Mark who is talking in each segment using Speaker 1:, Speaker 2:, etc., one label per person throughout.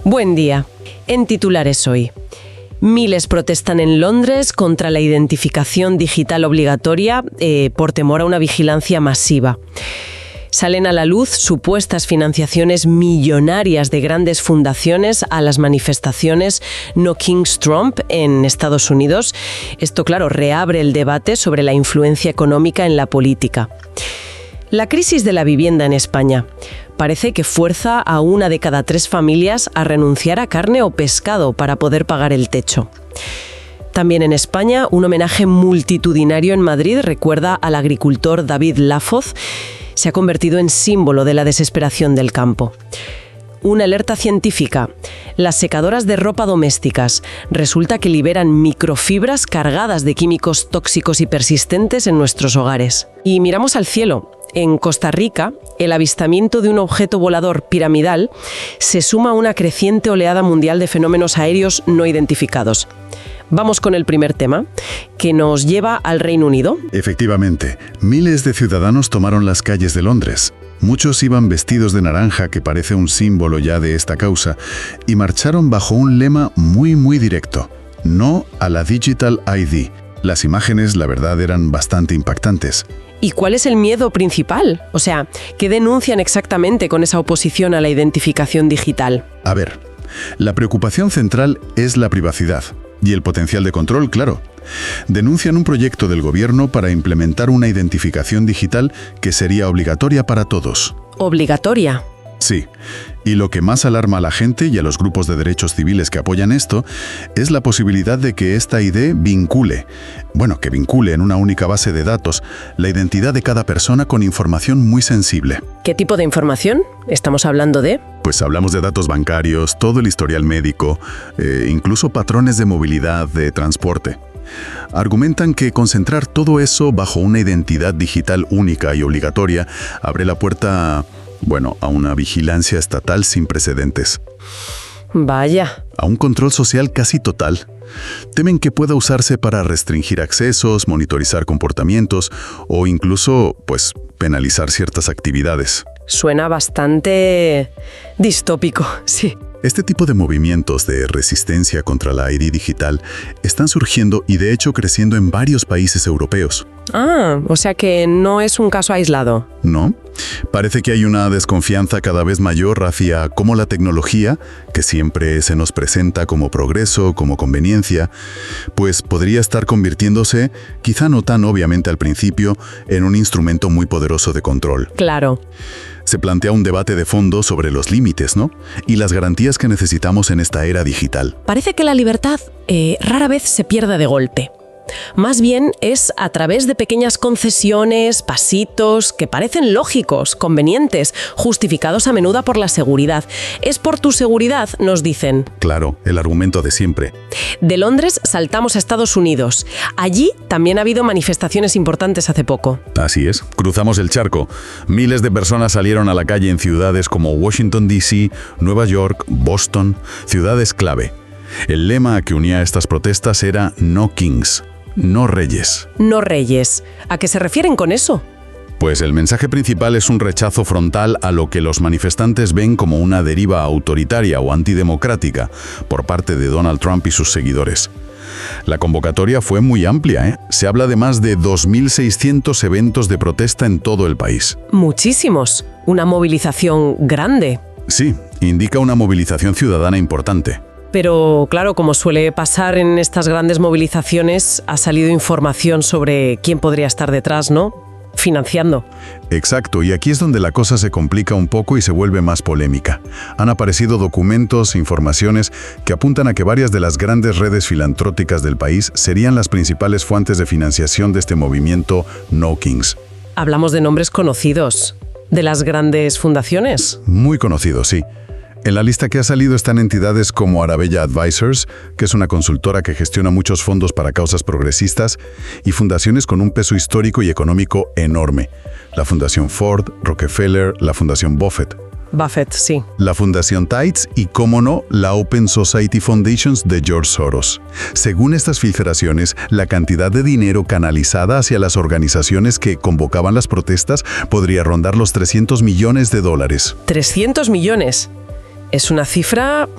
Speaker 1: Buen día. En titulares hoy. Miles protestan en Londres contra la identificación digital obligatoria por temor a una vigilancia masiva. Salen a la luz supuestas financiaciones millonarias de grandes fundaciones a las manifestaciones No King's Trump en Estados Unidos. Esto, claro, reabre el debate sobre la influencia económica en la política. La crisis de la vivienda en España parece que fuerza a 1 de cada 3 familias a renunciar a carne o pescado para poder pagar el techo. También en España, un homenaje multitudinario en Madrid recuerda al agricultor David Lafoz. Se ha convertido en símbolo de la desesperación del campo. Una alerta científica. Las secadoras de ropa domésticas resulta que liberan microfibras cargadas de químicos tóxicos y persistentes en nuestros hogares. Y miramos al cielo. En Costa Rica, el avistamiento de un objeto volador piramidal se suma a una creciente oleada mundial de fenómenos aéreos no identificados. Vamos con el primer tema, que nos lleva al Reino Unido.
Speaker 2: Efectivamente, miles de ciudadanos tomaron las calles de Londres. Muchos iban vestidos de naranja, que parece un símbolo ya de esta causa, y marcharon bajo un lema muy directo: no a la Digital ID. Las imágenes, la verdad, eran bastante impactantes.
Speaker 1: ¿Y cuál es el miedo principal? O sea, ¿qué denuncian exactamente con esa oposición a la identificación digital?
Speaker 2: A ver, la preocupación central es la privacidad. Y el potencial de control, claro. Denuncian un proyecto del gobierno para implementar una identificación digital que sería obligatoria para todos.
Speaker 1: ¿Obligatoria?
Speaker 2: Sí. Y lo que más alarma a la gente y a los grupos de derechos civiles que apoyan esto es la posibilidad de que esta ID vincule en una única base de datos la identidad de cada persona con información muy sensible.
Speaker 1: ¿Qué tipo de información? ¿Estamos hablando de?
Speaker 2: Pues hablamos de datos bancarios, todo el historial médico, incluso patrones de movilidad, de transporte. Argumentan que concentrar todo eso bajo una identidad digital única y obligatoria abre la puerta a una vigilancia estatal sin precedentes.
Speaker 1: Vaya.
Speaker 2: A un control social casi total. Temen que pueda usarse para restringir accesos, monitorizar comportamientos o incluso, penalizar ciertas actividades.
Speaker 1: Suena bastante distópico, sí.
Speaker 2: Este tipo de movimientos de resistencia contra la ID digital están surgiendo y de hecho creciendo en varios países europeos.
Speaker 1: Ah, o sea que no es un caso aislado.
Speaker 2: No, parece que hay una desconfianza cada vez mayor hacia cómo la tecnología, que siempre se nos presenta como progreso, como conveniencia, pues podría estar convirtiéndose, quizá no tan obviamente al principio, en un instrumento muy poderoso de control.
Speaker 1: Claro.
Speaker 2: Se plantea un debate de fondo sobre los límites, ¿no? Y las garantías que necesitamos en esta era digital.
Speaker 1: Parece que la libertad rara vez se pierde de golpe. Más bien es a través de pequeñas concesiones, pasitos, que parecen lógicos, convenientes, justificados a menudo por la seguridad. Es por tu seguridad, nos dicen.
Speaker 2: Claro, el argumento de siempre.
Speaker 1: De Londres saltamos a Estados Unidos. Allí también ha habido manifestaciones importantes hace poco.
Speaker 2: Así es, cruzamos el charco. Miles de personas salieron a la calle en ciudades como Washington, D.C., Nueva York, Boston, ciudades clave. El lema que unía a estas protestas era No Kings. No reyes.
Speaker 1: No reyes. ¿A qué se refieren con eso?
Speaker 2: Pues el mensaje principal es un rechazo frontal a lo que los manifestantes ven como una deriva autoritaria o antidemocrática por parte de Donald Trump y sus seguidores. La convocatoria fue muy amplia, Se habla de más de 2.600 eventos de protesta en todo el país.
Speaker 1: Muchísimos. Una movilización grande.
Speaker 2: Sí, indica una movilización ciudadana importante.
Speaker 1: Pero, claro, como suele pasar en estas grandes movilizaciones, ha salido información sobre quién podría estar detrás, ¿no? Financiando.
Speaker 2: Exacto, y aquí es donde la cosa se complica un poco y se vuelve más polémica. Han aparecido documentos, informaciones que apuntan a que varias de las grandes redes filantrópicas del país serían las principales fuentes de financiación de este movimiento No Kings.
Speaker 1: Hablamos de nombres conocidos, de las grandes fundaciones.
Speaker 2: Muy conocidos, sí. En la lista que ha salido están entidades como Arabella Advisors, que es una consultora que gestiona muchos fondos para causas progresistas, y fundaciones con un peso histórico y económico enorme. La Fundación Ford, Rockefeller, la Fundación Buffett.
Speaker 1: Buffett, sí.
Speaker 2: La Fundación Tides y, cómo no, la Open Society Foundations de George Soros. Según estas filtraciones, la cantidad de dinero canalizada hacia las organizaciones que convocaban las protestas podría rondar los $300 millones. ¿300
Speaker 1: millones? Es una cifra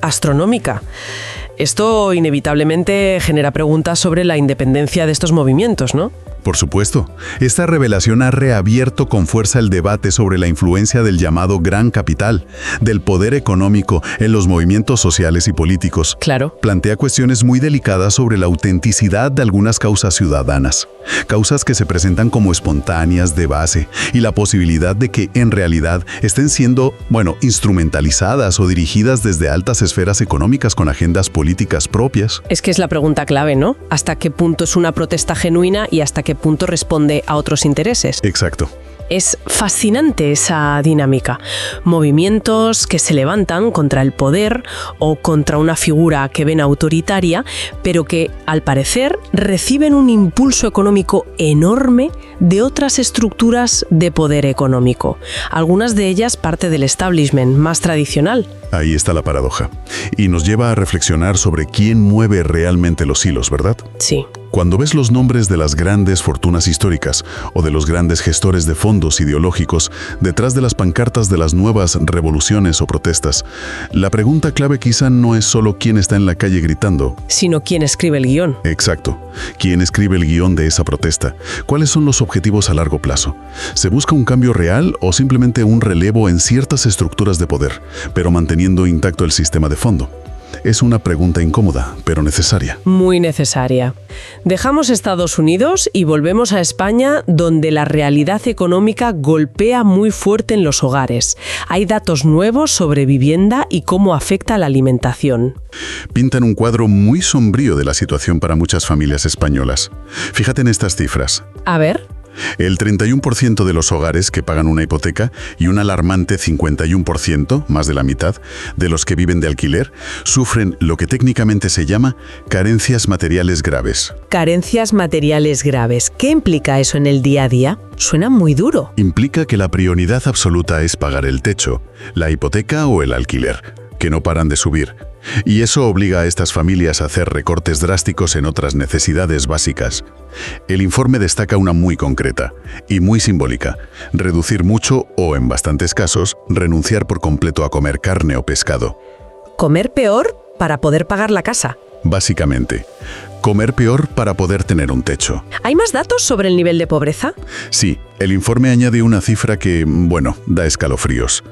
Speaker 1: astronómica. Esto inevitablemente genera preguntas sobre la independencia de estos movimientos, ¿no?
Speaker 2: Por supuesto, esta revelación ha reabierto con fuerza el debate sobre la influencia del llamado gran capital, del poder económico en los movimientos sociales y políticos.
Speaker 1: Claro.
Speaker 2: Plantea cuestiones muy delicadas sobre la autenticidad de algunas causas ciudadanas, causas que se presentan como espontáneas de base, y la posibilidad de que en realidad estén siendo, instrumentalizadas o dirigidas desde altas esferas económicas con agendas políticas propias.
Speaker 1: Es que es la pregunta clave, ¿no? ¿Hasta qué punto es una protesta genuina y hasta qué punto responde a otros intereses?
Speaker 2: Exacto.
Speaker 1: Es fascinante esa dinámica. Movimientos que se levantan contra el poder o contra una figura que ven autoritaria, pero que, al parecer, reciben un impulso económico enorme de otras estructuras de poder económico. Algunas de ellas parte del establishment más tradicional.
Speaker 2: Ahí está la paradoja. Y nos lleva a reflexionar sobre quién mueve realmente los hilos, ¿verdad?
Speaker 1: Sí.
Speaker 2: Cuando ves los nombres de las grandes fortunas históricas o de los grandes gestores de fondos ideológicos detrás de las pancartas de las nuevas revoluciones o protestas, la pregunta clave quizá no es solo quién está en la calle gritando,
Speaker 1: sino quién escribe el guión.
Speaker 2: Exacto. ¿Quién escribe el guión de esa protesta? ¿Cuáles son los objetivos a largo plazo? ¿Se busca un cambio real o simplemente un relevo en ciertas estructuras de poder, pero manteniendo intacto el sistema de fondo? Es una pregunta incómoda, pero necesaria.
Speaker 1: Muy necesaria. Dejamos Estados Unidos y volvemos a España, donde la realidad económica golpea muy fuerte en los hogares. Hay datos nuevos sobre vivienda y cómo afecta a la alimentación.
Speaker 2: Pintan un cuadro muy sombrío de la situación para muchas familias españolas. Fíjate en estas cifras.
Speaker 1: A ver.
Speaker 2: El 31% de los hogares que pagan una hipoteca y un alarmante 51%, más de la mitad, de los que viven de alquiler, sufren lo que técnicamente se llama carencias materiales graves.
Speaker 1: Carencias materiales graves. ¿Qué implica eso en el día a día? Suena muy duro.
Speaker 2: Implica que la prioridad absoluta es pagar el techo, la hipoteca o el alquiler, que no paran de subir. Y eso obliga a estas familias a hacer recortes drásticos en otras necesidades básicas. El informe destaca una muy concreta y muy simbólica: reducir mucho o, en bastantes casos, renunciar por completo a comer carne o pescado.
Speaker 1: ¿Comer peor para poder pagar la casa?
Speaker 2: Básicamente, comer peor para poder tener un techo.
Speaker 1: ¿Hay más datos sobre el nivel de pobreza?
Speaker 2: Sí, el informe añade una cifra que, da escalofríos.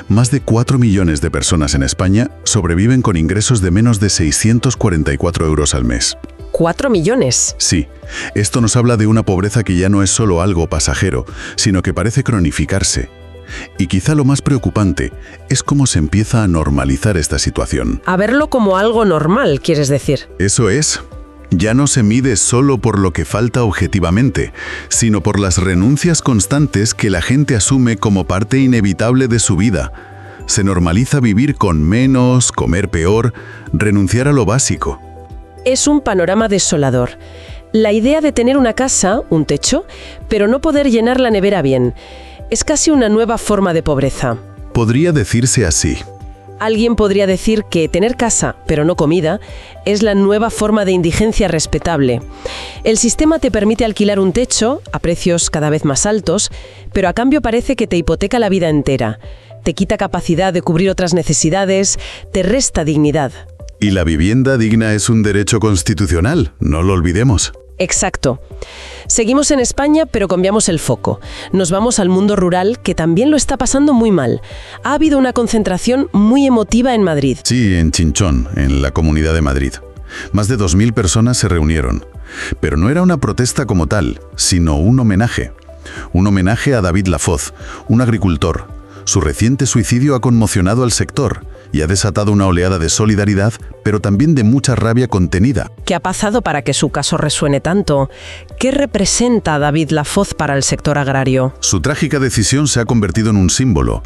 Speaker 2: Más de 4 millones de personas en España sobreviven con ingresos de menos de 644 euros al mes.
Speaker 1: ¿4 millones?
Speaker 2: Sí, esto nos habla de una pobreza que ya no es solo algo pasajero, sino que parece cronificarse. Y quizá lo más preocupante es cómo se empieza a normalizar esta situación.
Speaker 1: A verlo como algo normal, ¿quieres decir?
Speaker 2: Eso es. Ya no se mide solo por lo que falta objetivamente, sino por las renuncias constantes que la gente asume como parte inevitable de su vida. Se normaliza vivir con menos, comer peor, renunciar a lo básico.
Speaker 1: Es un panorama desolador. La idea de tener una casa, un techo, pero no poder llenar la nevera bien, es casi una nueva forma de pobreza.
Speaker 2: Podría decirse así.
Speaker 1: Alguien podría decir que tener casa, pero no comida, es la nueva forma de indigencia respetable. El sistema te permite alquilar un techo a precios cada vez más altos, pero a cambio parece que te hipoteca la vida entera. Te quita capacidad de cubrir otras necesidades, te resta dignidad.
Speaker 2: Y la vivienda digna es un derecho constitucional, no lo olvidemos.
Speaker 1: Exacto. Seguimos en España, pero cambiamos el foco. Nos vamos al mundo rural, que también lo está pasando muy mal. Ha habido una concentración muy emotiva en Madrid.
Speaker 2: Sí, en Chinchón, en la Comunidad de Madrid. Más de 2.000 personas se reunieron. Pero no era una protesta como tal, sino un homenaje. Un homenaje a David Lafoz, un agricultor. Su reciente suicidio ha conmocionado al sector y ha desatado una oleada de solidaridad, pero también de mucha rabia contenida.
Speaker 1: ¿Qué ha pasado para que su caso resuene tanto? ¿Qué representa David Lafoz para el sector agrario?
Speaker 2: Su trágica decisión se ha convertido en un símbolo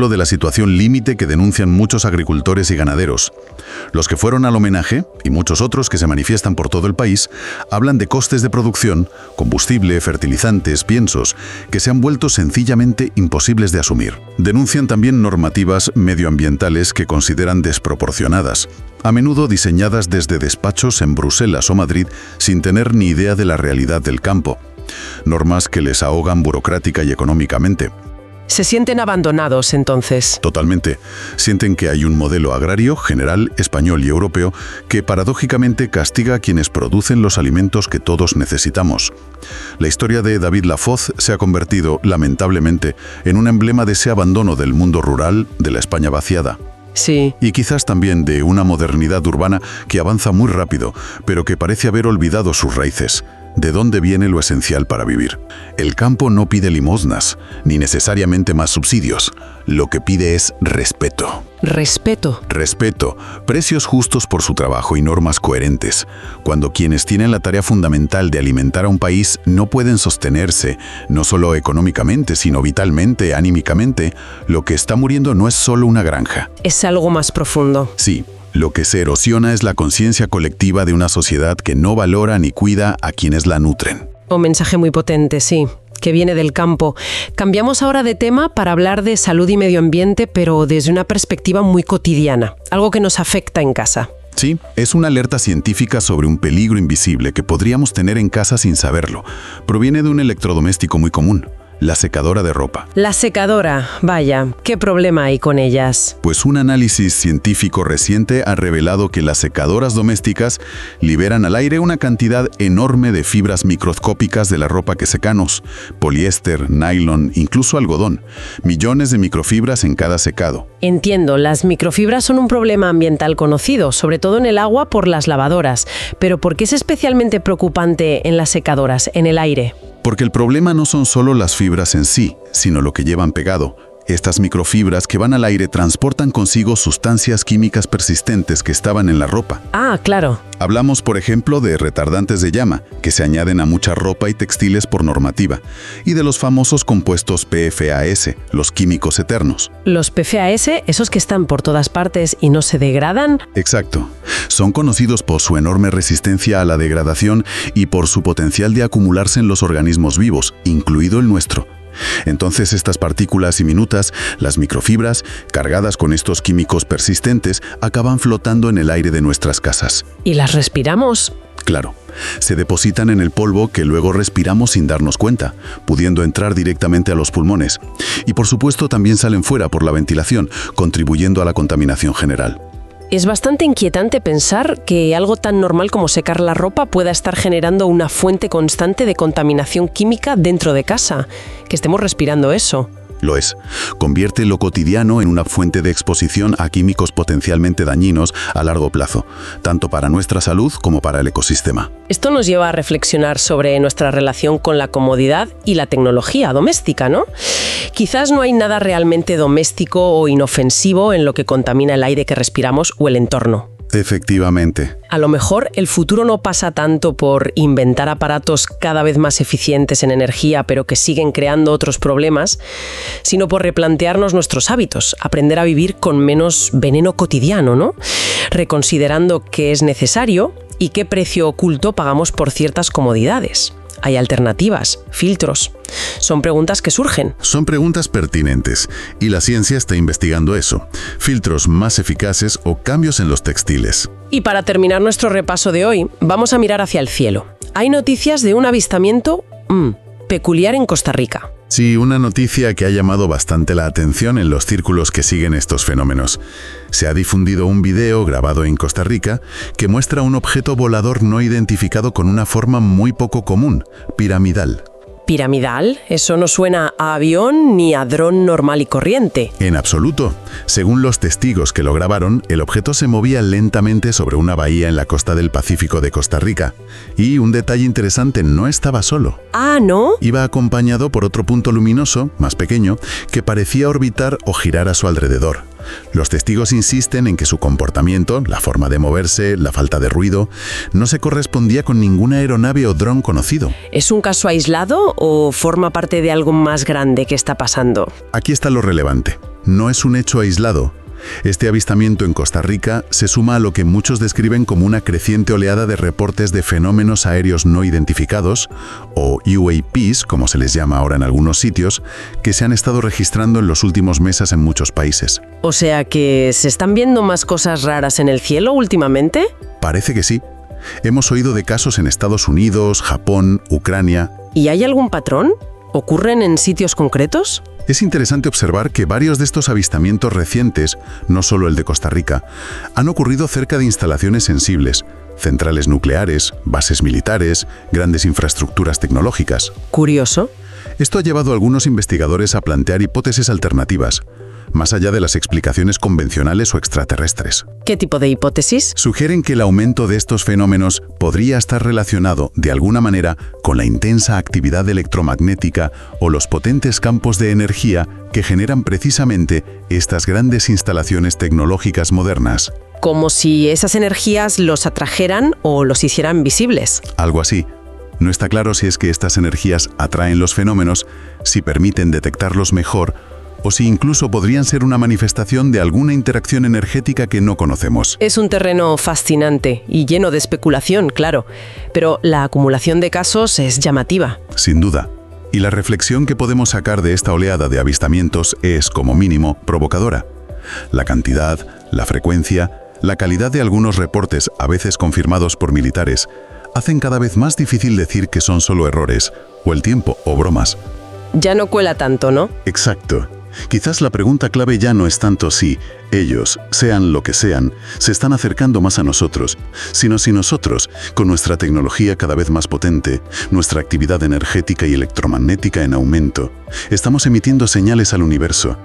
Speaker 2: de la situación límite que denuncian muchos agricultores y ganaderos. Los que fueron al homenaje, y muchos otros que se manifiestan por todo el país, hablan de costes de producción, combustible, fertilizantes, piensos, que se han vuelto sencillamente imposibles de asumir. Denuncian también normativas medioambientales que consideran desproporcionadas, a menudo diseñadas desde despachos en Bruselas o Madrid sin tener ni idea de la realidad del campo. Normas que les ahogan burocrática y económicamente.
Speaker 1: Se sienten abandonados, entonces.
Speaker 2: Totalmente. Sienten que hay un modelo agrario, general, español y europeo, que paradójicamente castiga a quienes producen los alimentos que todos necesitamos. La historia de David Lafoz se ha convertido, lamentablemente, en un emblema de ese abandono del mundo rural, de la España vaciada.
Speaker 1: Sí.
Speaker 2: Y quizás también de una modernidad urbana que avanza muy rápido, pero que parece haber olvidado sus raíces. ¿De dónde viene lo esencial para vivir? El campo no pide limosnas, ni necesariamente más subsidios. Lo que pide es respeto.
Speaker 1: Respeto.
Speaker 2: Respeto, precios justos por su trabajo y normas coherentes. Cuando quienes tienen la tarea fundamental de alimentar a un país no pueden sostenerse, no solo económicamente, sino vitalmente, anímicamente, lo que está muriendo no es solo una granja.
Speaker 1: Es algo más profundo.
Speaker 2: Sí. Lo que se erosiona es la conciencia colectiva de una sociedad que no valora ni cuida a quienes la nutren.
Speaker 1: Un mensaje muy potente, sí, que viene del campo. Cambiamos ahora de tema para hablar de salud y medio ambiente, pero desde una perspectiva muy cotidiana, algo que nos afecta en casa.
Speaker 2: Sí, es una alerta científica sobre un peligro invisible que podríamos tener en casa sin saberlo. Proviene de un electrodoméstico muy común. La secadora de ropa.
Speaker 1: La secadora, vaya, ¿qué problema hay con ellas?
Speaker 2: Pues un análisis científico reciente ha revelado que las secadoras domésticas liberan al aire una cantidad enorme de fibras microscópicas de la ropa que secamos, poliéster, nylon, incluso algodón. Millones de microfibras en cada secado.
Speaker 1: Entiendo, las microfibras son un problema ambiental conocido, sobre todo en el agua por las lavadoras. Pero ¿por qué es especialmente preocupante en las secadoras, en el aire?
Speaker 2: Porque el problema no son solo las fibras en sí, sino lo que llevan pegado. Estas microfibras que van al aire transportan consigo sustancias químicas persistentes que estaban en la ropa.
Speaker 1: Ah, claro.
Speaker 2: Hablamos, por ejemplo, de retardantes de llama, que se añaden a mucha ropa y textiles por normativa, y de los famosos compuestos PFAS, los químicos eternos.
Speaker 1: Los PFAS, esos que están por todas partes y no se degradan.
Speaker 2: Exacto. Son conocidos por su enorme resistencia a la degradación y por su potencial de acumularse en los organismos vivos, incluido el nuestro. Entonces estas partículas diminutas, las microfibras, cargadas con estos químicos persistentes, acaban flotando en el aire de nuestras casas.
Speaker 1: ¿Y las respiramos?
Speaker 2: Claro. Se depositan en el polvo que luego respiramos sin darnos cuenta, pudiendo entrar directamente a los pulmones. Y por supuesto también salen fuera por la ventilación, contribuyendo a la contaminación general.
Speaker 1: Es bastante inquietante pensar que algo tan normal como secar la ropa pueda estar generando una fuente constante de contaminación química dentro de casa, que estemos respirando eso.
Speaker 2: Lo es. Convierte lo cotidiano en una fuente de exposición a químicos potencialmente dañinos a largo plazo, tanto para nuestra salud como para el ecosistema.
Speaker 1: Esto nos lleva a reflexionar sobre nuestra relación con la comodidad y la tecnología doméstica, ¿no? Quizás no hay nada realmente doméstico o inofensivo en lo que contamina el aire que respiramos o el entorno.
Speaker 2: Efectivamente.
Speaker 1: A lo mejor el futuro no pasa tanto por inventar aparatos cada vez más eficientes en energía, pero que siguen creando otros problemas, sino por replantearnos nuestros hábitos, aprender a vivir con menos veneno cotidiano, ¿no? Reconsiderando qué es necesario y qué precio oculto pagamos por ciertas comodidades. Hay alternativas, filtros. Son preguntas que surgen.
Speaker 2: Son preguntas pertinentes, y la ciencia está investigando eso. Filtros más eficaces o cambios en los textiles.
Speaker 1: Y para terminar nuestro repaso de hoy, vamos a mirar hacia el cielo. Hay noticias de un avistamiento peculiar en Costa Rica.
Speaker 2: Sí, una noticia que ha llamado bastante la atención en los círculos que siguen estos fenómenos. Se ha difundido un video grabado en Costa Rica que muestra un objeto volador no identificado con una forma muy poco común, piramidal.
Speaker 1: ¿Piramidal? Eso no suena a avión ni a dron normal y corriente.
Speaker 2: En absoluto. Según los testigos que lo grabaron, el objeto se movía lentamente sobre una bahía en la costa del Pacífico de Costa Rica. Y un detalle interesante, no estaba solo.
Speaker 1: Ah, ¿no?
Speaker 2: Iba acompañado por otro punto luminoso, más pequeño, que parecía orbitar o girar a su alrededor. Los testigos insisten en que su comportamiento, la forma de moverse, la falta de ruido, no se correspondía con ninguna aeronave o dron conocido.
Speaker 1: ¿Es un caso aislado o forma parte de algo más grande que está pasando?
Speaker 2: Aquí está lo relevante. No es un hecho aislado. Este avistamiento en Costa Rica se suma a lo que muchos describen como una creciente oleada de reportes de fenómenos aéreos no identificados, o UAPs, como se les llama ahora en algunos sitios, que se han estado registrando en los últimos meses en muchos países.
Speaker 1: O sea que ¿se están viendo más cosas raras en el cielo últimamente?
Speaker 2: Parece que sí. Hemos oído de casos en Estados Unidos, Japón, Ucrania.
Speaker 1: ¿Y hay algún patrón? ¿Ocurren en sitios concretos?
Speaker 2: Es interesante observar que varios de estos avistamientos recientes, no solo el de Costa Rica, han ocurrido cerca de instalaciones sensibles, centrales nucleares, bases militares, grandes infraestructuras tecnológicas.
Speaker 1: Curioso.
Speaker 2: Esto ha llevado a algunos investigadores a plantear hipótesis alternativas, más allá de las explicaciones convencionales o extraterrestres.
Speaker 1: ¿Qué tipo de hipótesis?
Speaker 2: Sugieren que el aumento de estos fenómenos podría estar relacionado, de alguna manera, con la intensa actividad electromagnética o los potentes campos de energía que generan precisamente estas grandes instalaciones tecnológicas modernas.
Speaker 1: Como si esas energías los atrajeran o los hicieran visibles.
Speaker 2: Algo así. No está claro si es que estas energías atraen los fenómenos, si permiten detectarlos mejor, o si incluso podrían ser una manifestación de alguna interacción energética que no conocemos.
Speaker 1: Es un terreno fascinante y lleno de especulación, claro, pero la acumulación de casos es llamativa.
Speaker 2: Sin duda. Y la reflexión que podemos sacar de esta oleada de avistamientos es, como mínimo, provocadora. La cantidad, la frecuencia, la calidad de algunos reportes, a veces confirmados por militares, hacen cada vez más difícil decir que son solo errores, o el tiempo, o bromas.
Speaker 1: Ya no cuela tanto, ¿no?
Speaker 2: Exacto. Quizás la pregunta clave ya no es tanto si ellos, sean lo que sean, se están acercando más a nosotros, sino si nosotros, con nuestra tecnología cada vez más potente, nuestra actividad energética y electromagnética en aumento, estamos emitiendo señales al universo.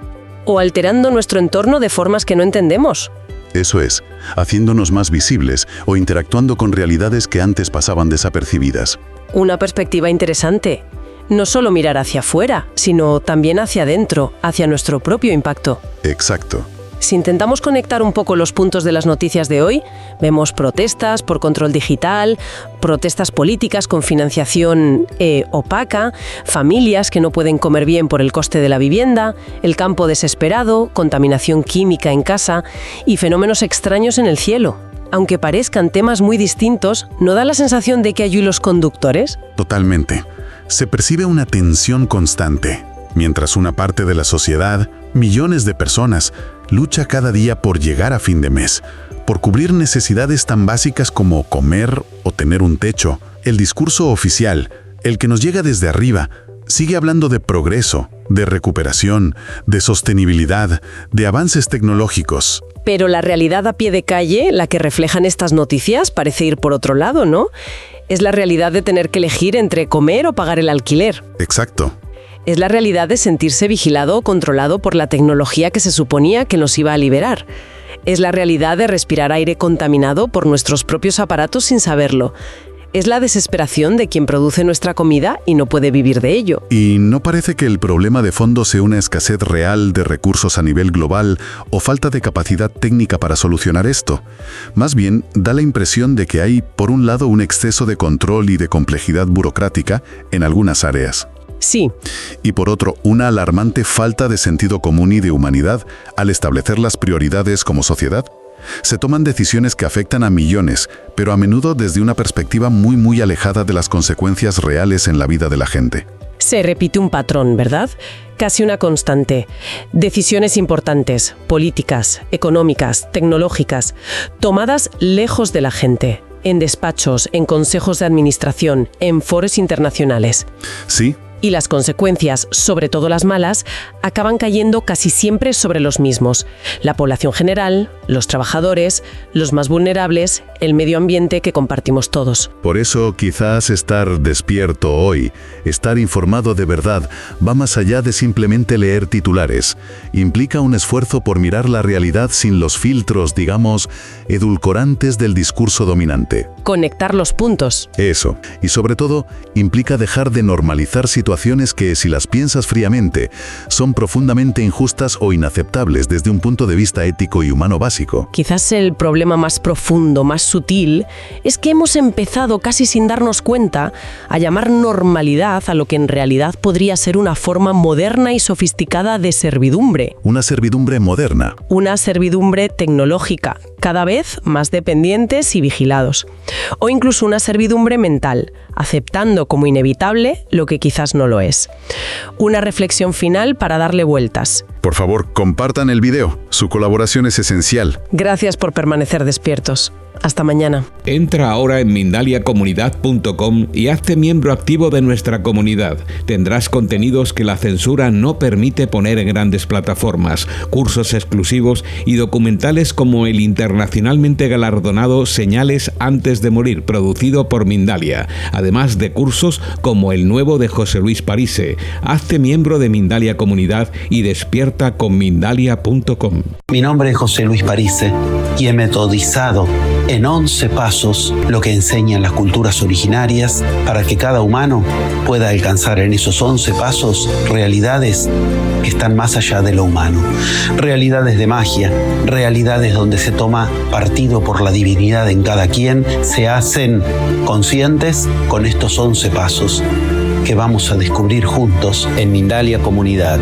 Speaker 1: O alterando nuestro entorno de formas que no entendemos.
Speaker 2: Eso es, haciéndonos más visibles o interactuando con realidades que antes pasaban desapercibidas.
Speaker 1: Una perspectiva interesante. No solo mirar hacia afuera, sino también hacia adentro, hacia nuestro propio impacto.
Speaker 2: Exacto.
Speaker 1: Si intentamos conectar un poco los puntos de las noticias de hoy, vemos protestas por control digital, protestas políticas con financiación opaca, familias que no pueden comer bien por el coste de la vivienda, el campo desesperado, contaminación química en casa y fenómenos extraños en el cielo. Aunque parezcan temas muy distintos, ¿no da la sensación de que hay hilos conductores?
Speaker 2: Totalmente. Se percibe una tensión constante, mientras una parte de la sociedad, millones de personas, lucha cada día por llegar a fin de mes, por cubrir necesidades tan básicas como comer o tener un techo. El discurso oficial, el que nos llega desde arriba, sigue hablando de progreso, de recuperación, de sostenibilidad, de avances tecnológicos.
Speaker 1: Pero la realidad a pie de calle, la que reflejan estas noticias, parece ir por otro lado, ¿no? Es la realidad de tener que elegir entre comer o pagar el alquiler.
Speaker 2: Exacto.
Speaker 1: Es la realidad de sentirse vigilado o controlado por la tecnología que se suponía que nos iba a liberar. Es la realidad de respirar aire contaminado por nuestros propios aparatos sin saberlo. Es la desesperación de quien produce nuestra comida y no puede vivir de ello.
Speaker 2: Y no parece que el problema de fondo sea una escasez real de recursos a nivel global o falta de capacidad técnica para solucionar esto. Más bien, da la impresión de que hay, por un lado, un exceso de control y de complejidad burocrática en algunas áreas.
Speaker 1: Sí.
Speaker 2: Y por otro, una alarmante falta de sentido común y de humanidad al establecer las prioridades como sociedad. Se toman decisiones que afectan a millones, pero a menudo desde una perspectiva muy alejada de las consecuencias reales en la vida de la gente.
Speaker 1: Se repite un patrón, ¿verdad? Casi una constante. Decisiones importantes, políticas, económicas, tecnológicas, tomadas lejos de la gente, en despachos, en consejos de administración, en foros internacionales.
Speaker 2: Sí.
Speaker 1: Y las consecuencias, sobre todo las malas, acaban cayendo casi siempre sobre los mismos. La población general, los trabajadores, los más vulnerables, el medio ambiente que compartimos todos.
Speaker 2: Por eso quizás estar despierto hoy, estar informado de verdad, va más allá de simplemente leer titulares. Implica un esfuerzo por mirar la realidad sin los filtros, digamos, edulcorantes del discurso dominante.
Speaker 1: Conectar los puntos.
Speaker 2: Eso. Y sobre todo, implica dejar de normalizar situaciones que, si las piensas fríamente, son profundamente injustas o inaceptables desde un punto de vista ético y humano básico.
Speaker 1: Quizás el problema más profundo, más sutil, es que hemos empezado casi sin darnos cuenta a llamar normalidad a lo que en realidad podría ser una forma moderna y sofisticada de servidumbre.
Speaker 2: Una servidumbre moderna.
Speaker 1: Una servidumbre tecnológica, cada vez más dependientes y vigilados. O incluso una servidumbre mental, aceptando como inevitable lo que quizás no lo es. Una reflexión final para darle vueltas.
Speaker 2: Por favor, compartan el video. Su colaboración es esencial.
Speaker 1: Gracias por permanecer despiertos. Hasta mañana.
Speaker 3: Entra ahora en mindaliacomunidad.com y hazte miembro activo de nuestra comunidad. Tendrás contenidos que la censura no permite poner en grandes plataformas, cursos exclusivos y documentales como el internacionalmente galardonado Señales antes de morir, producido por Mindalia, además de cursos como el nuevo de José Luis Parise. Hazte miembro de Mindalia Comunidad y despierta con Mindalia.com.
Speaker 4: Mi nombre es José Luis Parise y he metodizado en 11 pasos lo que enseñan las culturas originarias para que cada humano pueda alcanzar en esos 11 pasos realidades que están más allá de lo humano. Realidades de magia, realidades donde se toma partido por la divinidad en cada quien, se hacen conscientes con estos 11 pasos que vamos a descubrir juntos en Mindalia Comunidad.